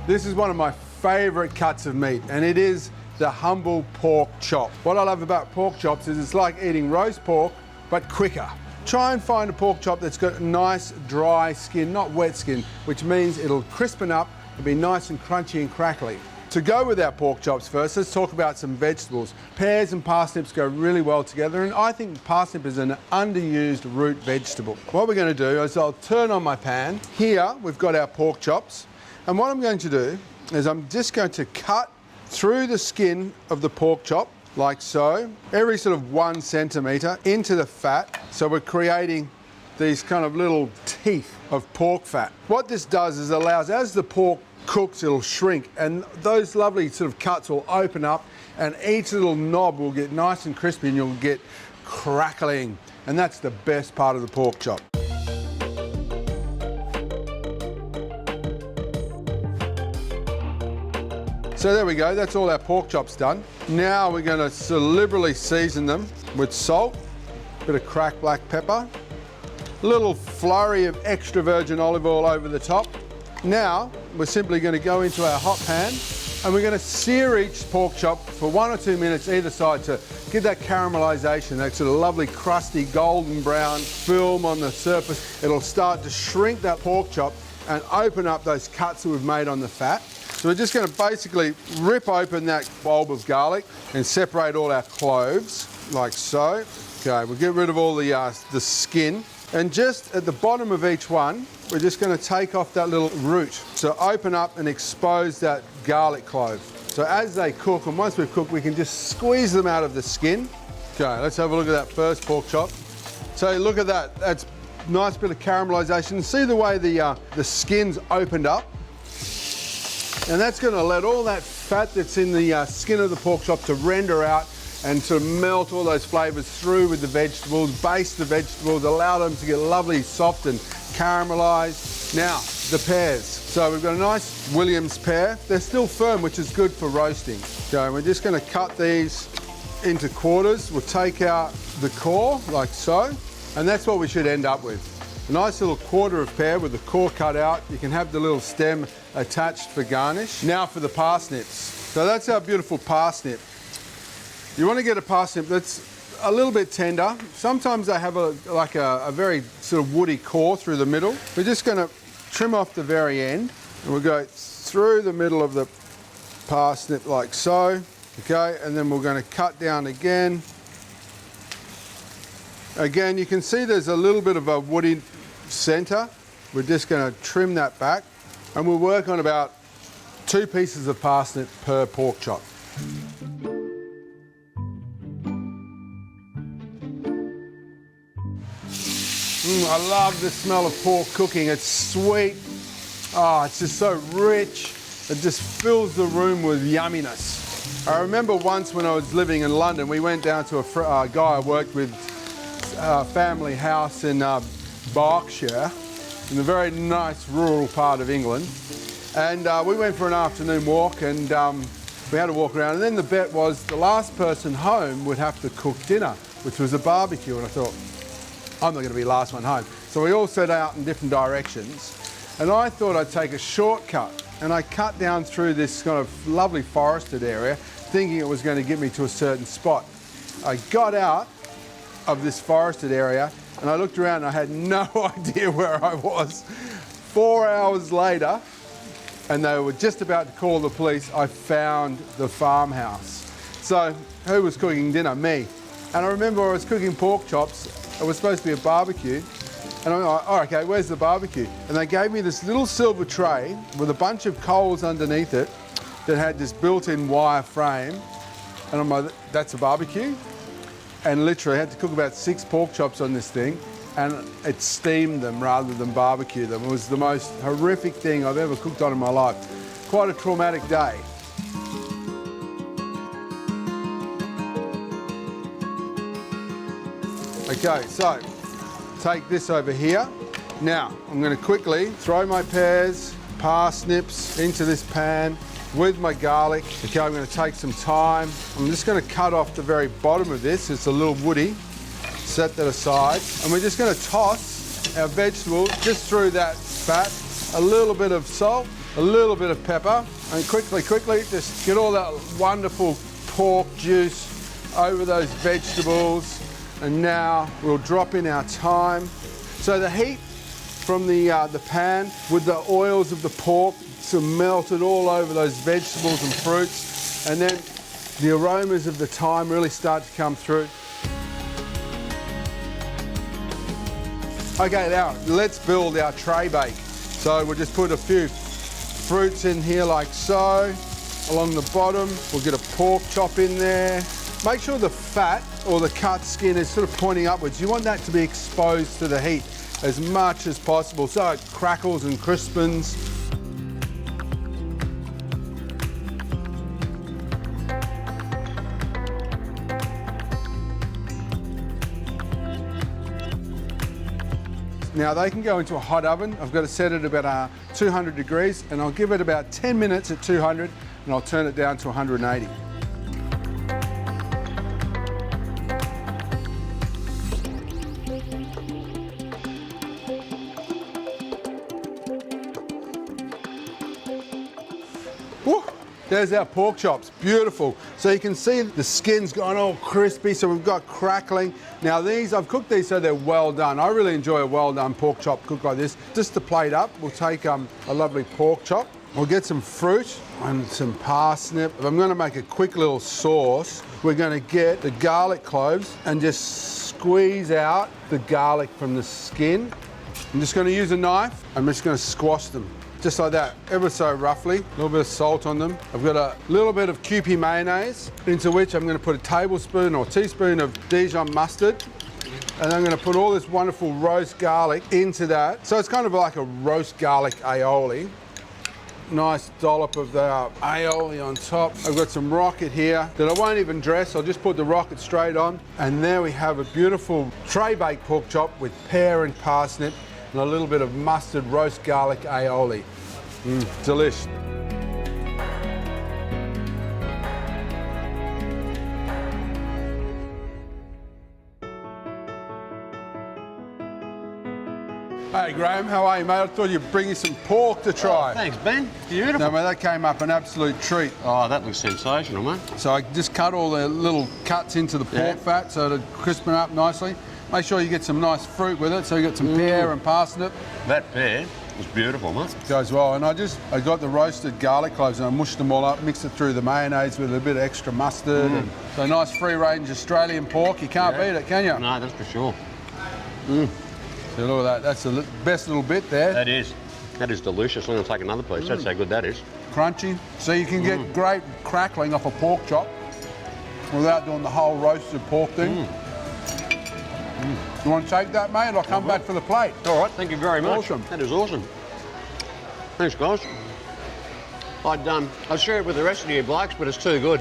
This is one of my favourite cuts of meat, and it is the humble pork chop. What I love about pork chops is it's like eating roast pork, but quicker. Try and find a pork chop that's got a nice dry skin, not wet skin, which means it'll crispen up and be nice and crunchy and crackly. To go with our pork chops first, let's talk about some vegetables. Pears and parsnips go really well together, and I think parsnip is an underused root vegetable. What we're going to do is I'll turn on my pan. Here we've got our pork chops, and what I'm going to do is I'm just going to cut through the skin of the pork chop, like so, every sort of 1 centimetre into the fat. So we're creating these kind of little teeth of pork fat. What this does is allows, as the pork cooks, it'll shrink, and those lovely sort of cuts will open up, and each little knob will get nice and crispy, and you'll get crackling, and that's the best part of the pork chop. So there we go, that's all our pork chops done. Now we're going to sort of liberally season them with salt, a bit of cracked black pepper, a little flurry of extra virgin olive oil over the top. Now we're simply going to go into our hot pan, and we're going to sear each pork chop for 1 or 2 minutes either side to get that caramelisation, that sort of lovely crusty golden brown film on the surface. It'll start to shrink that pork chop and open up those cuts that we've made on the fat. So we're just going to basically rip open that bulb of garlic and separate all our cloves, like so. Okay, we'll get rid of all the skin. And just at the bottom of each one, we're just going to take off that little root. So open up and expose that garlic clove. So as they cook, and once we've cooked, we can just squeeze them out of the skin. Okay, let's have a look at that first pork chop. So look at that, that's a nice bit of caramelisation. See the way the skin's opened up? And that's going to let all that fat that's in the skin of the pork chop to render out and sort of melt all those flavours through with the vegetables, baste the vegetables, allow them to get lovely, soft and caramelised. Now, the pears. So we've got a nice Williams pear. They're still firm, which is good for roasting. So we're just going to cut these into quarters. We'll take out the core, like so, and that's what we should end up with. A nice little quarter of pear with the core cut out. You can have the little stem attached for garnish. Now for the parsnips. So that's our beautiful parsnip. You want to get a parsnip that's a little bit tender. Sometimes they have a very sort of woody core through the middle. We're just going to trim off the very end, and we'll go through the middle of the parsnip like so. Okay, and then we're going to cut down again. Again, you can see there's a little bit of a woody centre. We're just going to trim that back, and we'll work on about 2 pieces of parsnip per pork chop. I love the smell of pork cooking. It's sweet. Oh, it's just so rich. It just fills the room with yumminess. I remember once when I was living in London, we went down to a guy I worked with, a family house in Berkshire, in a very nice rural part of England. And we went for an afternoon walk, and we had to walk around. And then the bet was the last person home would have to cook dinner, which was a barbecue. And I thought, I'm not going to be the last one home. So we all set out in different directions, and I thought I'd take a shortcut, and I cut down through this kind of lovely forested area, thinking it was going to get me to a certain spot. I got out of this forested area, and I looked around and I had no idea where I was. 4 hours later, and they were just about to call the police, I found the farmhouse. So who was cooking dinner? Me. And I remember I was cooking pork chops. It was supposed to be a barbecue, and I'm like, oh, okay, where's the barbecue? And they gave me this little silver tray with a bunch of coals underneath it that had this built-in wire frame, and I'm like, that's a barbecue? And literally I had to cook about 6 pork chops on this thing, and it steamed them rather than barbecue them. It was the most horrific thing I've ever cooked on in my life. Quite a traumatic day. Okay, so take this over here. Now, I'm going to quickly throw my pears, parsnips into this pan with my garlic. Okay, I'm going to take some time. I'm just going to cut off the very bottom of this. It's a little woody. Set that aside. And we're just going to toss our vegetables just through that fat. A little bit of salt, a little bit of pepper, and quickly, just get all that wonderful pork juice over those vegetables. And now we'll drop in our thyme. So the heat from the pan with the oils of the pork sort of melted all over those vegetables and fruits, and then the aromas of the thyme really start to come through. Okay, now let's build our tray bake. So we'll just put a few fruits in here like so. Along the bottom, we'll get a pork chop in there. Make sure the fat or the cut skin is sort of pointing upwards. You want that to be exposed to the heat as much as possible so it crackles and crispens. Now they can go into a hot oven. I've got it set at about 200 degrees, and I'll give it about 10 minutes at 200, and I'll turn it down to 180. Woo! There's our pork chops, beautiful. So you can see the skin's gone all crispy, so we've got crackling. Now these, I've cooked these so they're well done. I really enjoy a well done pork chop cooked like this. Just to plate up, we'll take a lovely pork chop. We'll get some fruit and some parsnip. If I'm gonna make a quick little sauce, we're gonna get the garlic cloves and just squeeze out the garlic from the skin. I'm just gonna use a knife. I'm just gonna squash them. Just like that, ever so roughly. A little bit of salt on them. I've got a little bit of Kewpie mayonnaise, into which I'm going to put a tablespoon or teaspoon of Dijon mustard. And I'm going to put all this wonderful roast garlic into that. So it's kind of like a roast garlic aioli. Nice dollop of the aioli on top. I've got some rocket here that I won't even dress. I'll just put the rocket straight on. And there we have a beautiful tray baked pork chop with pear and parsnip and a little bit of mustard roast garlic aioli. Delish. Hey Graham, how are you, mate? I thought you'd bring you some pork to try. Oh, thanks, Ben. Beautiful. No, mate, that came up an absolute treat. Oh, that looks sensational, mate. So I just cut all the little cuts into the pork fat so to crispen up nicely. Make sure you get some nice fruit with it, so you got some pear and parsnip. That pear was beautiful, mate. Goes well. And I got the roasted garlic cloves and I mushed them all up, mixed it through the mayonnaise with a bit of extra mustard. And so nice free-range Australian pork. You can't beat it, can you? No, that's for sure. So look at that. That's the best little bit there. That is. That is delicious. I'm going to take another piece. That's how good that is. Crunchy. So you can get great crackling off a pork chop without doing the whole roasted pork thing. You want to take that, mate? I'll come back for the plate. All right, thank you very much. Awesome. That is awesome. Thanks, guys. I'd share it with the rest of you blokes, but it's too good.